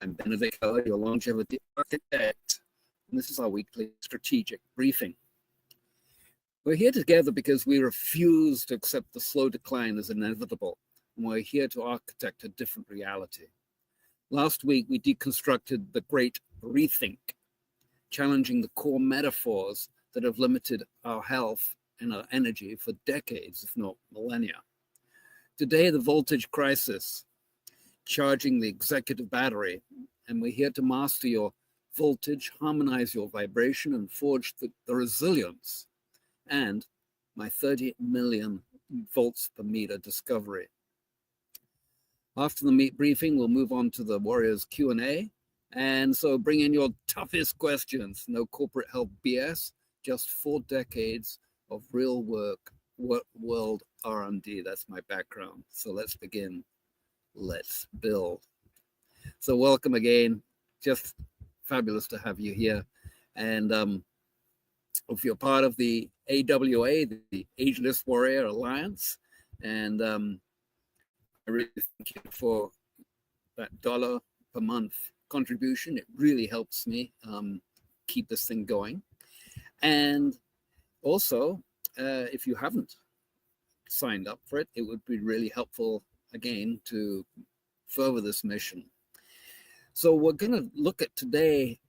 I'm Benedick, your longevity architect, and this is our weekly strategic briefing. We're here together because we refuse to accept the slow decline as inevitable, and we're here to architect a different reality. Last week, we deconstructed the great rethink, challenging the core metaphors that have limited our health and our energy for decades, if not millennia. Today, the voltage crisis, charging the executive battery, and we're here to master your voltage, harmonize your vibration, and forge the resilience, and my 30 million volts per meter discovery. After the meet briefing, we'll move on to the Warriors Q&A, and so bring in your toughest questions. No corporate health BS, just 4 decades of real world R&D. That's my background. So let's begin. Let's build. So welcome again. Just fabulous to have you here. And if you're part of the AWA, the Ageless Warrior Alliance, and I really thank you for that $1 per month contribution. It really helps me keep this thing going. And also, if you haven't signed up for it, it would be really helpful again to further this mission. So we're going to look at today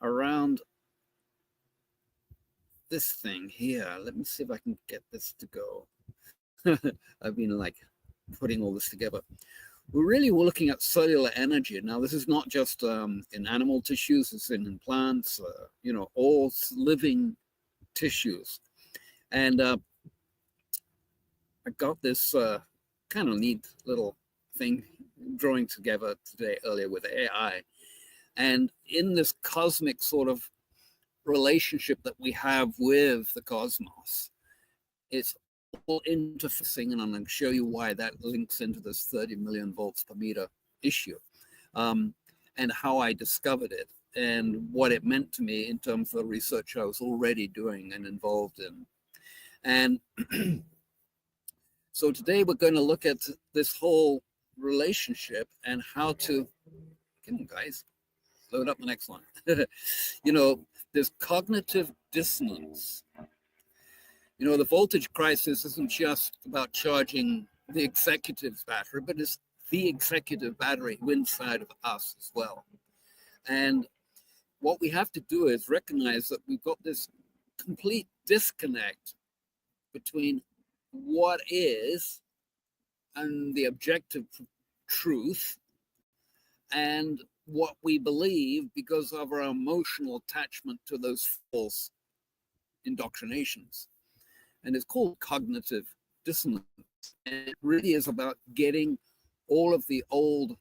around this thing here. Let me see if I can get this to go. I've been like putting all this together. We're really looking at cellular energy. Now, this is not just in animal tissues, it's in plants, all living tissues. And I got this kind of neat little thing drawing together today earlier with AI. And in this cosmic sort of relationship that we have with the cosmos, it's all interfacing, and I'm going to show you why that links into this 30 million volts per meter issue, and how I discovered it and what it meant to me in terms of the research I was already doing and involved in. And so today we're going to look at this whole relationship and how to, come on guys, load up the next one. There's cognitive dissonance. The voltage crisis isn't just about charging the executive's battery, but it's the executive battery inside of us as well. And what we have to do is recognize that we've got this complete disconnect between what is and the objective truth and what we believe because of our emotional attachment to those false indoctrinations. And it's called cognitive dissonance. And it really is about getting all of the old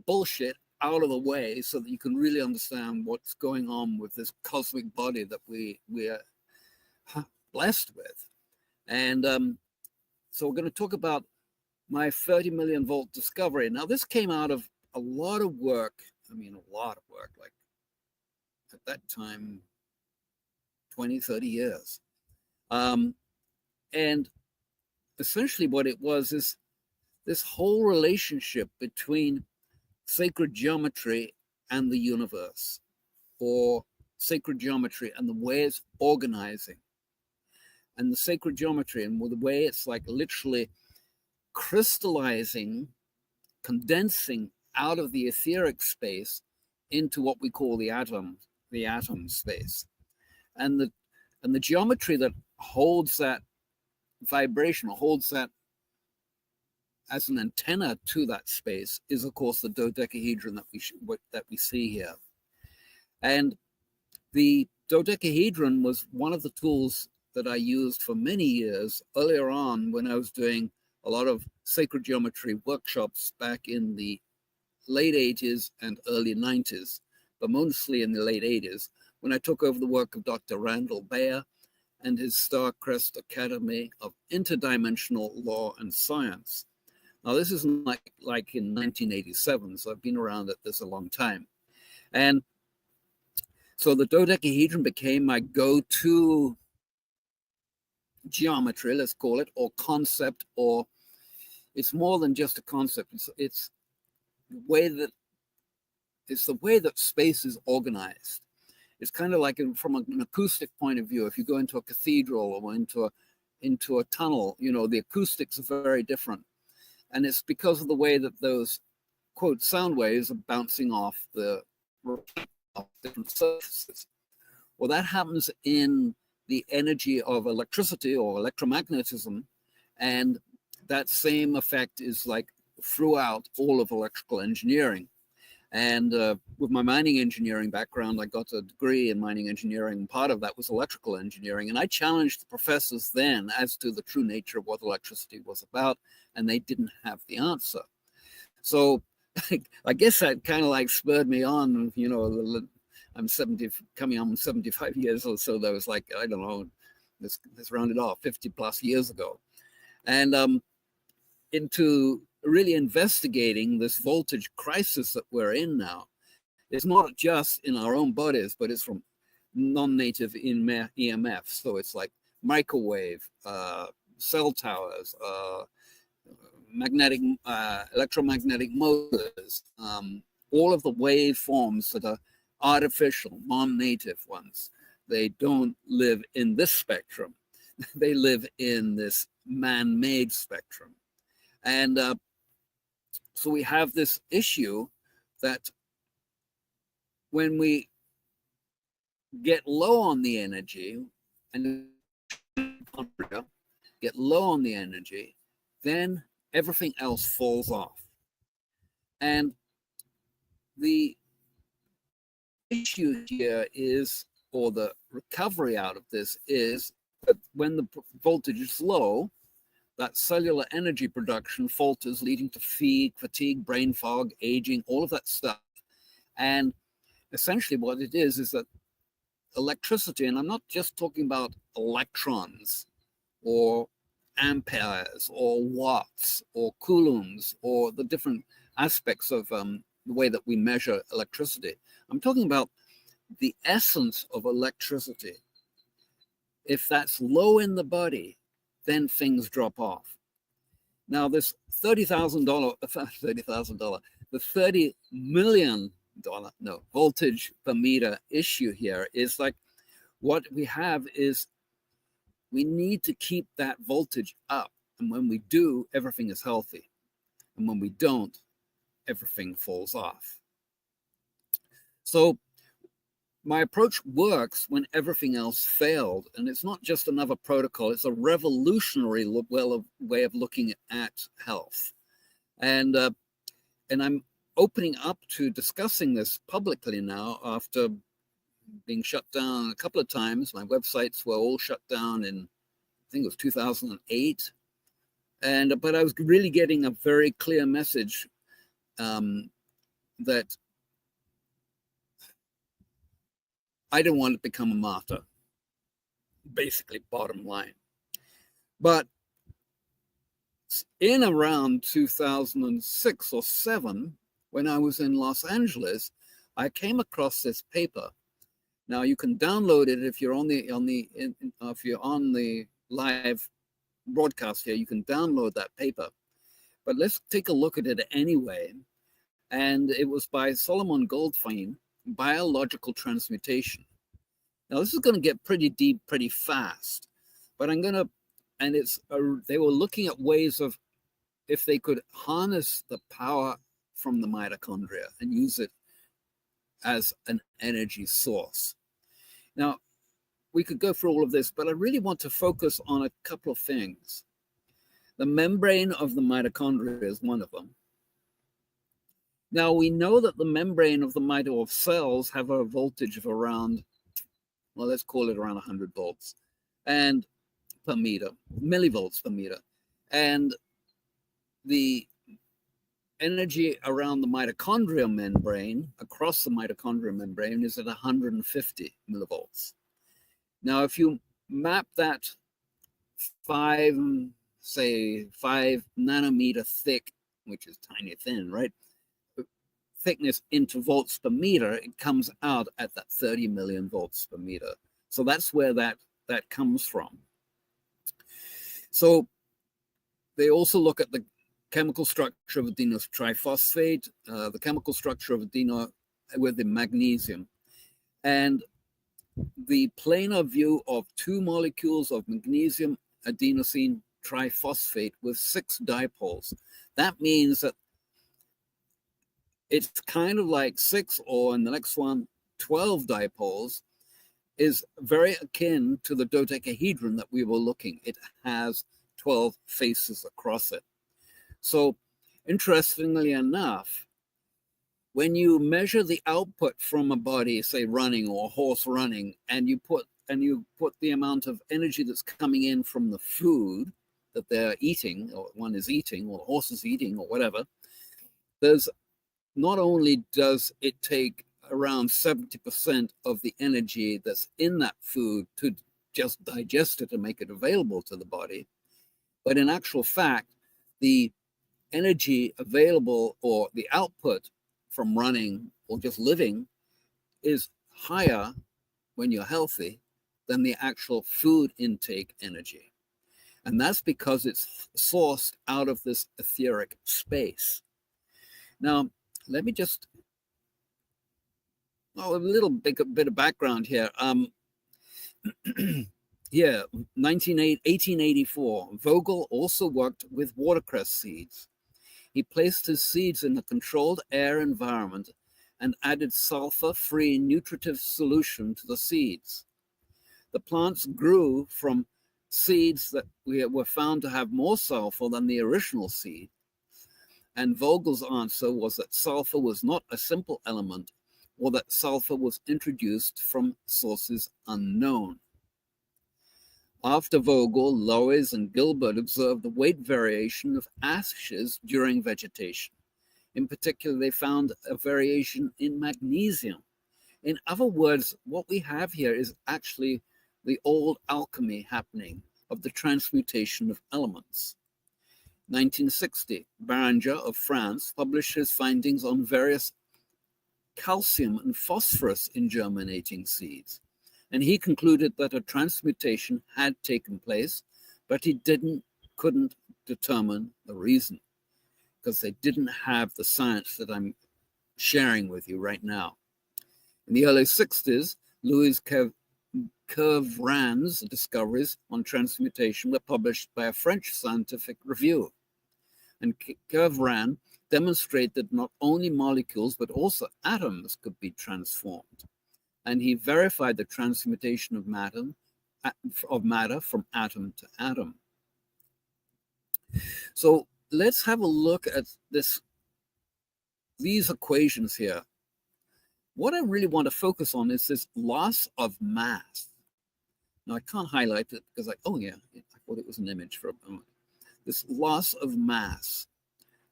bullshit out of the way so that you can really understand what's going on with this cosmic body that we are blessed with. And so we're going to talk about my 30 million volt discovery. Now, this came out of a lot of work. Like at that time, 20, 30 years. And essentially what it was is this whole relationship between sacred geometry and the universe, or sacred geometry and the way it's organizing, and the sacred geometry and the way it's like literally crystallizing, condensing out of the etheric space into what we call the atom space. And the geometry that holds that vibration, or holds that as an antenna to that space, is of course the dodecahedron that we see here. And the dodecahedron was one of the tools that I used for many years earlier on when I was doing a lot of sacred geometry workshops back in the late 80s and early 90s, but mostly in the late 80s, when I took over the work of Dr. Randall Bayer and his Starcrest Academy of Interdimensional Law and Science. Now, this isn't like in 1987, so I've been around at this a long time. And so the dodecahedron became my go-to geometry, let's call it, or concept, or it's more than just a concept. It's the way that it's the way that space is organized. It's kind of like from an acoustic point of view. If you go into a cathedral or into a tunnel, you know, the acoustics are very different. And it's because of the way that those, quote, sound waves are bouncing off the different surfaces. Well, that happens in the energy of electricity or electromagnetism. And that same effect is like throughout all of electrical engineering. And with my mining engineering background, I got a degree in mining engineering. And part of that was electrical engineering. And I challenged the professors then as to the true nature of what electricity was about. And they didn't have the answer. So I guess that kind of like spurred me on, you know. I'm 70, coming on 75 years or so. That was like, I don't know, this rounded off 50 plus years ago. And into really investigating this voltage crisis that we're in now. It's not just in our own bodies, but it's from non-native EMFs. So it's like microwave, cell towers, electromagnetic motors, all of the waveforms that are artificial, non-native ones. They don't live in this spectrum. They live in this man-made spectrum. And so we have this issue that when we get low on the energy and get low on the energy, then everything else falls off. And the issue here is, or the recovery out of this is, that when the voltage is low, that cellular energy production falters, leading to fatigue, brain fog, aging, all of that stuff. And essentially what it is that electricity, and I'm not just talking about electrons or amperes or watts or coulombs or the different aspects of the way that we measure electricity. I'm talking about the essence of electricity. If that's low in the body, then things drop off. Now, this $30,000, the $30 million voltage per meter issue here is like, what we have is we need to keep that voltage up. And when we do, everything is healthy. And when we don't, everything falls off. So my approach works when everything else failed. And it's not just another protocol. It's a revolutionary way of looking at health. And I'm opening up to discussing this publicly now after being shut down a couple of times. My websites were all shut down in, I think it was 2008. But I was really getting a very clear message that I didn't want to become a martyr, basically, bottom line. But in around 2006 or 7, when I was in Los Angeles, I came across this paper. Now you can download it if you're on the live broadcast here. You can download that paper. But let's take a look at it anyway. And it was by Solomon Goldfein, Biological Transmutation. Now this is going to get pretty deep pretty fast, but they were looking at ways of if they could harness the power from the mitochondria and use it as an energy source. Now, we could go through all of this, but I really want to focus on a couple of things. The membrane of the mitochondria is one of them. Now, we know that the membrane of the mitochondrial cells have a voltage of around, well, let's call it around 100 volts and per meter, millivolts per meter. And the energy around the mitochondrial membrane, across the mitochondrial membrane, is at 150 millivolts. Now, if you map that 5 nanometer thick, which is tiny thin, right, thickness into volts per meter, it comes out at that 30 million volts per meter. So that's where that comes from. So they also look at the chemical structure of adenosine triphosphate, the chemical structure of with the magnesium. And the planar view of two molecules of magnesium adenosine triphosphate with 6 dipoles. That means that it's kind of like 6, or in the next one, 12 dipoles, is very akin to the dodecahedron that we were looking. It has 12 faces across it. So interestingly enough, when you measure the output from a body, say running or a horse running, and you put the amount of energy that's coming in from the food that they're eating, or one is eating, or the horse is eating, or whatever, there's not only does it take around 70% of the energy that's in that food to just digest it and make it available to the body, but in actual fact, the energy available or the output from running or just living is higher when you're healthy than the actual food intake energy. And that's because it's sourced out of this etheric space. Now, let me just, a little bit of background here. Yeah, 1884, Vogel also worked with watercress seeds. He placed his seeds in a controlled air environment and added sulfur-free nutritive solution to the seeds. The plants grew from seeds that were found to have more sulfur than the original seed. And Vogel's answer was that sulfur was not a simple element, or that sulfur was introduced from sources unknown. After Vogel, Lois and Gilbert observed the weight variation of ashes during vegetation. In particular, they found a variation in magnesium. In other words, what we have here is actually the old alchemy happening of the transmutation of elements. 1960, Beranger of France published his findings on various calcium and phosphorus in germinating seeds. And he concluded that a transmutation had taken place, but he couldn't determine the reason, because they didn't have the science that I'm sharing with you right now. In the early 60s, Louis Kervran's discoveries on transmutation were published by a French scientific review. And Kervran demonstrated not only molecules, but also atoms could be transformed. And he verified the transmutation of matter from atom to atom. So let's have a look at these equations here. What I really want to focus on is this loss of mass. Now I can't highlight it because I thought it was an image for a moment. This loss of mass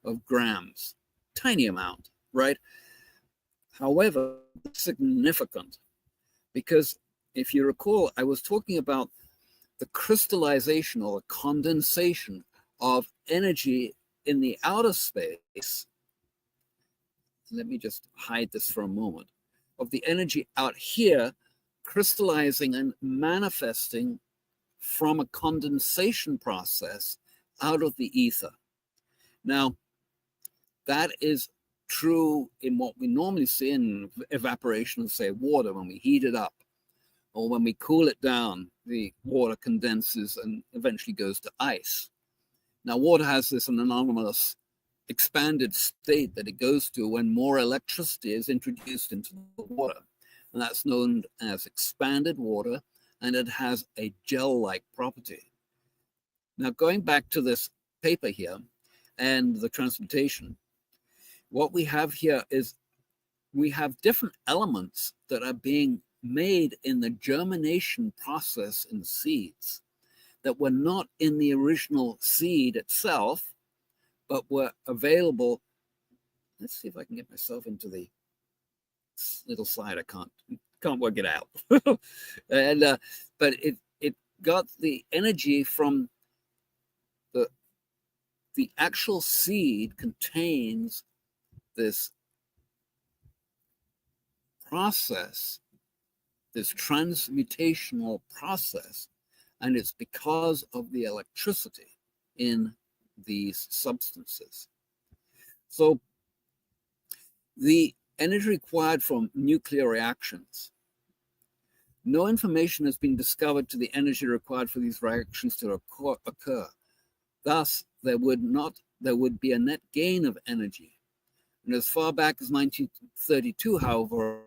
of grams, tiny amount, right? However, significant, because if you recall, I was talking about the crystallization or the condensation of energy in the outer space. Let me just hide this for a moment. Of the energy out here crystallizing and manifesting from a condensation process out of the ether. Now, that is true in what we normally see in evaporation of, say, water. When we heat it up or when we cool it down, the water condenses and eventually goes to ice. Now, water has this anomalous expanded state that it goes to when more electricity is introduced into the water. And that's known as expanded water, and it has a gel-like property. Now, going back to this paper here and the transmutation, what we have here is we have different elements that are being made in the germination process in seeds that were not in the original seed itself, but were available. Let's see if I can get myself into the little slide. I can't work it out. And but it got the energy from the actual seed contains this process, this transmutational process, and it's because of the electricity in these substances. So the energy required from nuclear reactions. No information has been discovered to the energy required for these reactions to occur. Thus, there would be a net gain of energy. And as far back as 1932, however,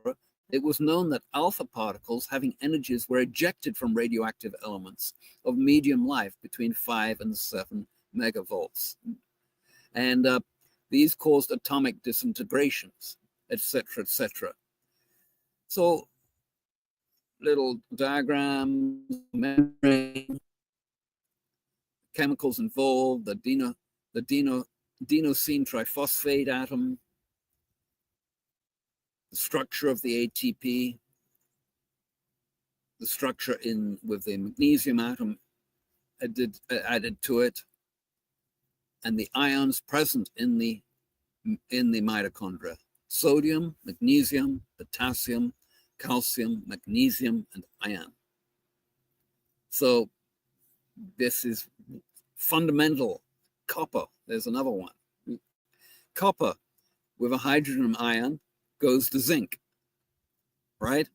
it was known that alpha particles having energies were ejected from radioactive elements of medium life between 5 and 7 megavolts. And these caused atomic disintegrations, etc., etc. So, little diagrams, membrane, chemicals involved, the adenosine triphosphate atom, the structure of the ATP, the structure with the magnesium atom added to it, and the ions present in the mitochondria: sodium, magnesium, potassium, calcium, magnesium, and iron. So this is fundamental. Copper, there's another one. Copper with a hydrogen ion goes to zinc, right?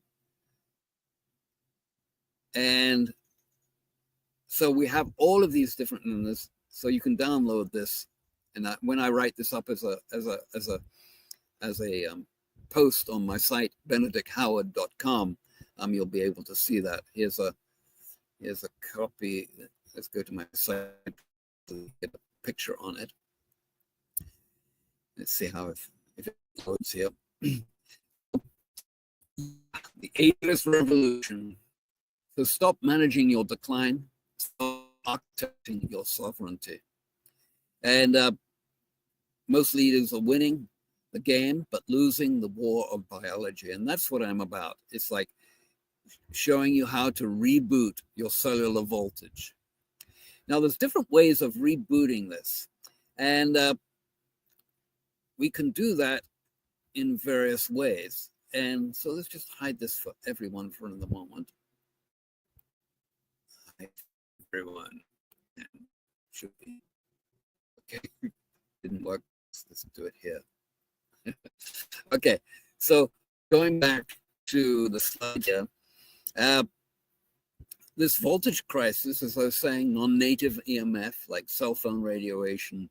And so we have all of these different numbers. So you can download this, and when I write this up as a post on my site, benedickhoward.com, you'll be able to see that. Here's a copy. Let's go to my site to get a picture on it. Let's see how if it loads here. The ageless revolution. So stop managing your decline, stop architecting your sovereignty. And most leaders are winning the game, but losing the war of biology. And that's what I'm about. It's like showing you how to reboot your cellular voltage. Now, there's different ways of rebooting this. And we can do that in various ways. And so let's just hide this for everyone for the moment. Hide everyone. And should be. Okay, didn't work. Let's do it here. Okay, so going back to the slide here, this voltage crisis, as I was saying, non-native EMF, like cell phone radiation,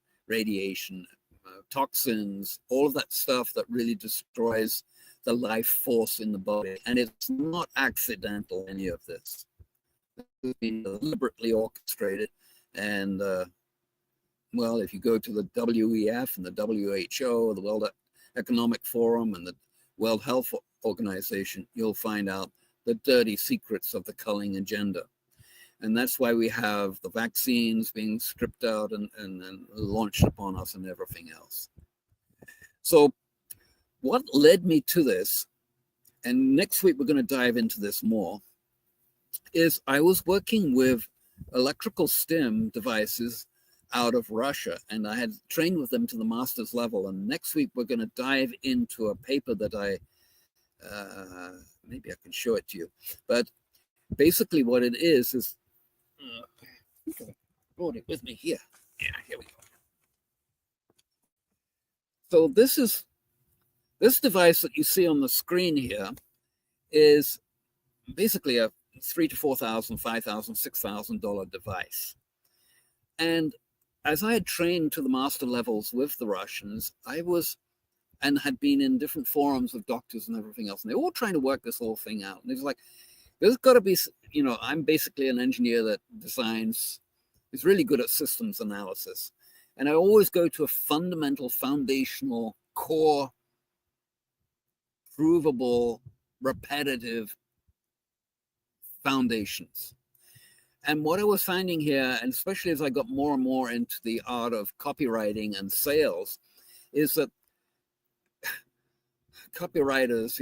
toxins, all of that stuff that really destroys the life force in the body. And it's not accidental, any of this. It's been deliberately orchestrated. And, well, if you go to the WEF and the WHO, the World Economic Forum and the World Health Organization, you'll find out the dirty secrets of the culling agenda. And that's why we have the vaccines being stripped out and launched upon us and everything else. So what led me to this, and next week we're going to dive into this more, is I was working with electrical stim devices out of Russia, and I had trained with them to the master's level. And next week we're going to dive into a paper that maybe I can show it to you. But basically what it is I think I brought it with me here. Yeah, here we go. So this device that you see on the screen here is basically a $3,000 to $4,000, $5,000, $6,000 device. And as I had trained to the master levels with the Russians, and had been in different forums of doctors and everything else, and they were all trying to work this whole thing out. And it was like, there's got to be, I'm basically an engineer that is really good at systems analysis. And I always go to a fundamental, foundational, core, provable, repetitive foundations. And what I was finding here, and especially as I got more and more into the art of copywriting and sales, is that copywriters,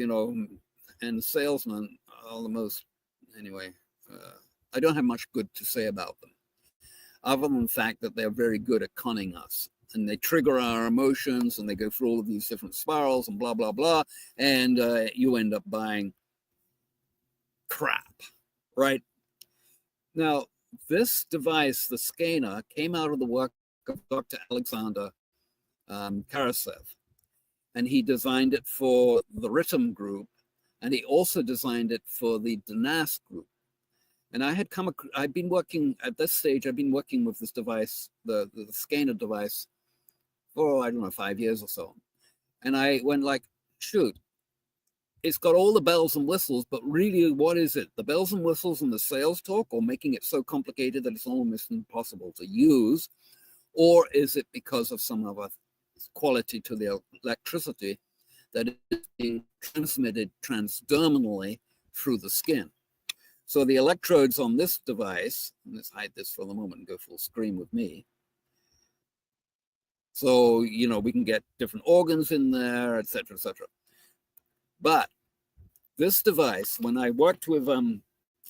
and salesmen are the most, anyway, I don't have much good to say about them, other than the fact that they're very good at conning us. And they trigger our emotions, and they go through all of these different spirals and blah, blah, blah. And you end up buying crap, right? Now, this device, the scanner, came out of the work of Dr. Alexander Karasev. and he designed it for the Rhythm group, and he also designed it for the Danas group. And I'd been working at this stage. I've been working with this device, the scanner device, for I don't know 5 years or so. And I went like, shoot, it's got all the bells and whistles, but really, what is it? The bells and whistles and the sales talk, or making it so complicated that it's almost impossible to use, or is it because of some other quality to the electricity that is being transmitted transdermally through the skin? So the electrodes on this device, let's hide this for the moment and go full screen with me. So, we can get different organs in there, etc., etc. But this device, when I worked with, and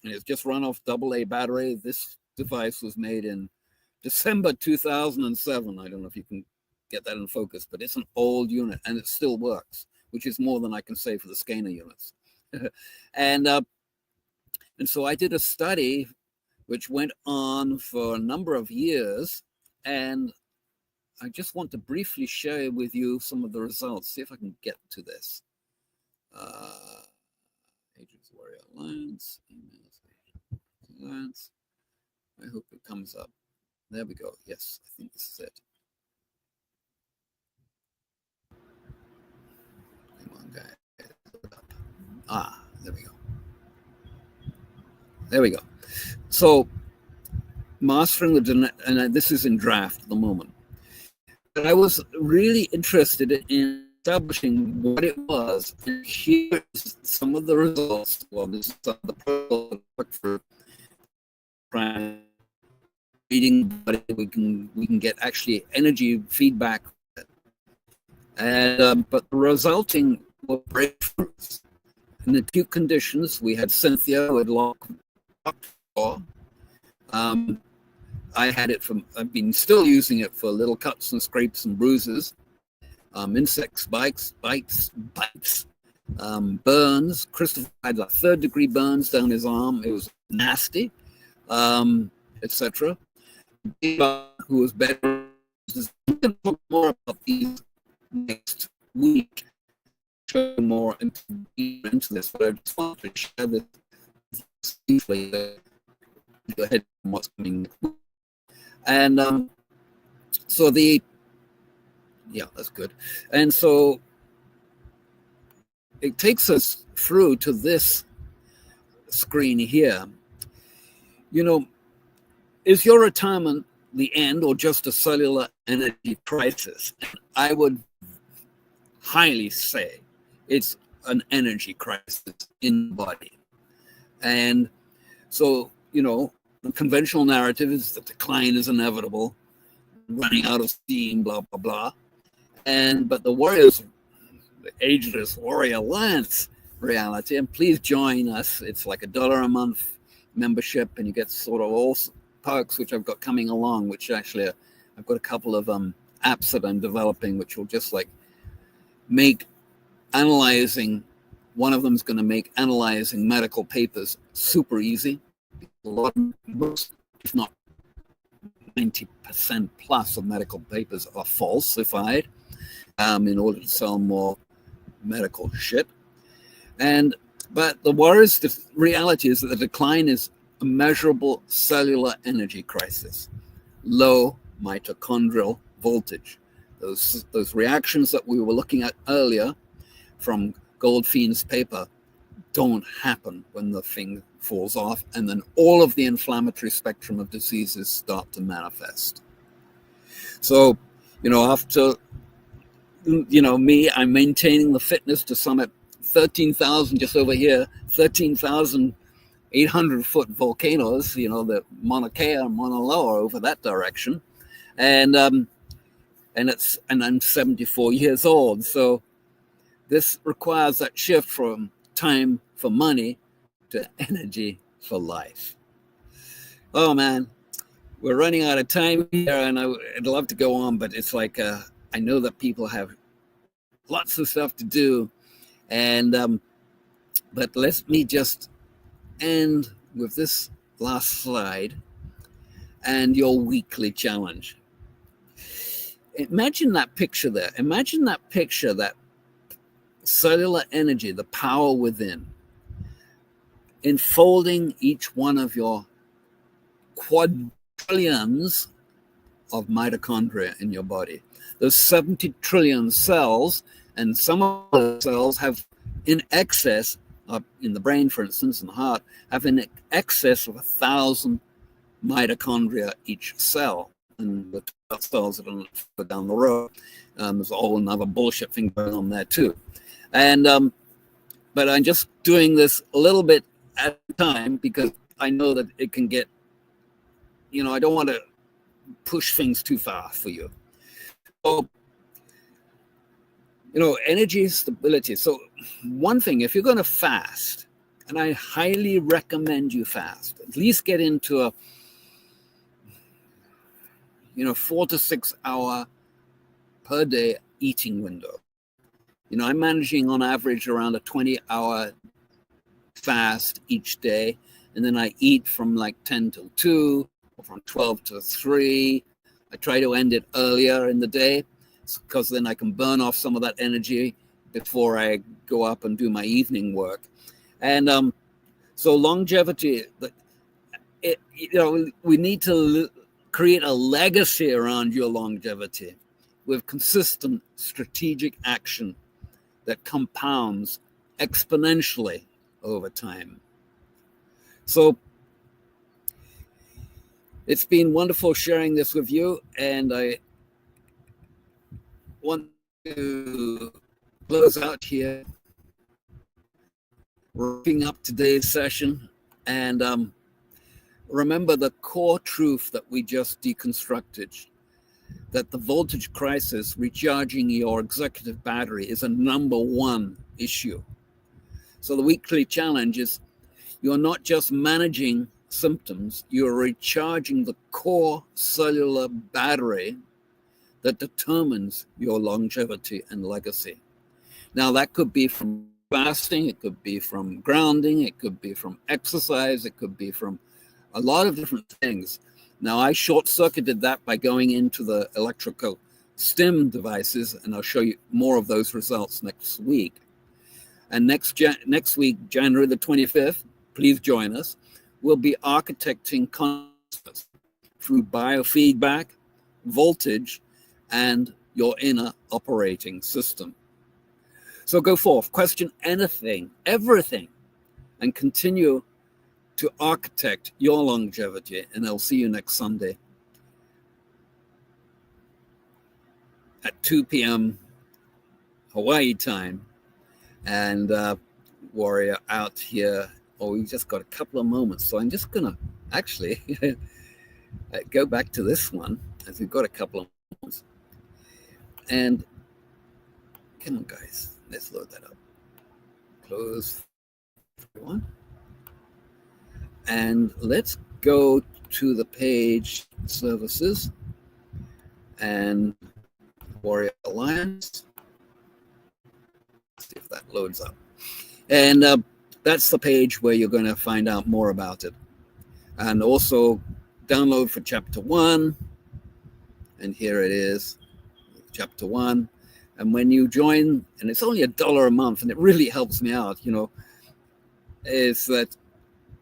it's just run off AA battery, this device was made in December 2007. I don't know if you can get that in focus, but it's an old unit and it still works, which is more than I can say for the scanner units. And so I did a study which went on for a number of years, and I just want to briefly share with you some of the results. See if I can get to this. Agents Warrior Alliance, emails, Alliance. I hope it comes up. There we go. Yes, I think this is it. Come on, guys. There we go. There we go. So, mastering and this is in draft at the moment. But I was really interested in establishing what it was. And here's some of the results. Well, this is some of the protocol for reading, but we can get actually energy feedback. And but the resulting were breakthroughs. In acute conditions, we had Cynthia with lock. I had it I've been still using it for little cuts and scrapes and bruises, insects, bites, burns. Christopher had like 3rd-degree burns down his arm. It was nasty, etc. Who was better. We can talk more about these next week, show more into this, but I just want to share this briefly. Go ahead on what's coming. And so that's good. And so it takes us through to this screen here. Is your retirement the end or just a cellular energy crisis? I would highly say it's an energy crisis in the body. And so, the conventional narrative is that decline is inevitable, running out of steam, blah, blah, blah. But the Ageless Warrior Alliance reality, and please join us. It's like $1 a month membership, and you get sort of all perks, which I've got coming along, which actually I've got a couple of apps that I'm developing, which will just like make analyzing. One of them is going to make analyzing medical papers super easy. A lot of books, if not 90% plus of medical papers are falsified in order to sell more medical shit. But the reality is that the decline is a measurable cellular energy crisis, low mitochondrial voltage. Those reactions that we were looking at earlier from Goldfein's paper don't happen when the thing falls off, and then all of the inflammatory spectrum of diseases start to manifest. So, after, me, I'm maintaining the fitness to summit 13,000, just over here, 13,800-foot volcanoes, the Mauna Kea and Mauna Loa over that direction. And I'm 74 years old. So this requires that shift from time for money to energy for life. Oh man, we're running out of time here, and I'd love to go on, but it's like I know that people have lots of stuff to do, and but let me just end with this last slide and your weekly challenge. Imagine that picture there. Imagine that picture that cellular energy, the power within, enfolding each one of your quadrillions of mitochondria in your body. There's 70 trillion cells, and some of the cells have in excess, in the brain, for instance, and the heart, have in excess of 1,000 mitochondria each cell. And the cells that are down the road, there's a whole another bullshit thing going on there too. And but I'm just doing this a little bit at a time because I know that it can get, I don't want to push things too far for you. So, energy stability. So one thing, if you're going to fast, and I highly recommend you fast, at least get into a 4 to 6 hour per day eating window. I'm managing on average around a 20-hour fast each day, and then I eat from like 10 till 2 or from 12 to 3. I try to end it earlier in the day because then I can burn off some of that energy before I go up and do my evening work. And so longevity, we need to create a legacy around your longevity with consistent strategic action that compounds exponentially over time. So it's been wonderful sharing this with you, and I want to close out here, wrapping up today's session. And remember the core truth that we just deconstructed, that the voltage crisis, recharging your executive battery, is a #1 issue. So the weekly challenge is you're not just managing symptoms, you're recharging the core cellular battery that determines your longevity and legacy. Now, that could be from fasting, it could be from grounding, it could be from exercise, it could be from a lot of different things. Now, I short-circuited that by going into the electrical stim devices, and I'll show you more of those results next week. And next week, January the 25th, please join us. We'll be architecting consciousness through biofeedback, voltage, and your inner operating system. So go forth, question anything, everything, and continue to architect your longevity. And I'll see you next Sunday at 2 p.m. Hawaii time. And Warrior out here. Oh, we just got a couple of moments. So I'm just going to actually go back to this one as we've got a couple of moments. And come on, guys, let's load that up. Close one. And let's go to the page services and Warrior Alliance. See if that loads up. And that's the page where you're going to find out more about it. And also download for chapter 1. And here it is, chapter 1. And when you join, and it's only $1 a month, and it really helps me out, is that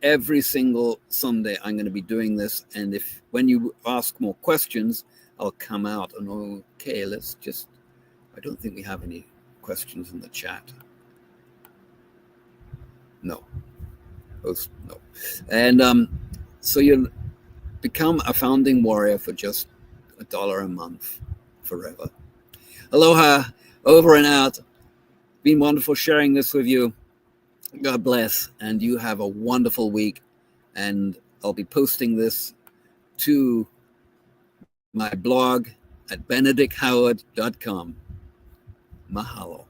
every single Sunday I'm going to be doing this. And when you ask more questions, I'll come out and okay, I don't think we have any questions in the chat. No. No. And so you become a founding warrior for just $1 a month forever. Aloha, over and out. Been wonderful sharing this with you. God bless, and you have a wonderful week. And I'll be posting this to my blog at benedickhoward.com. Mahalo.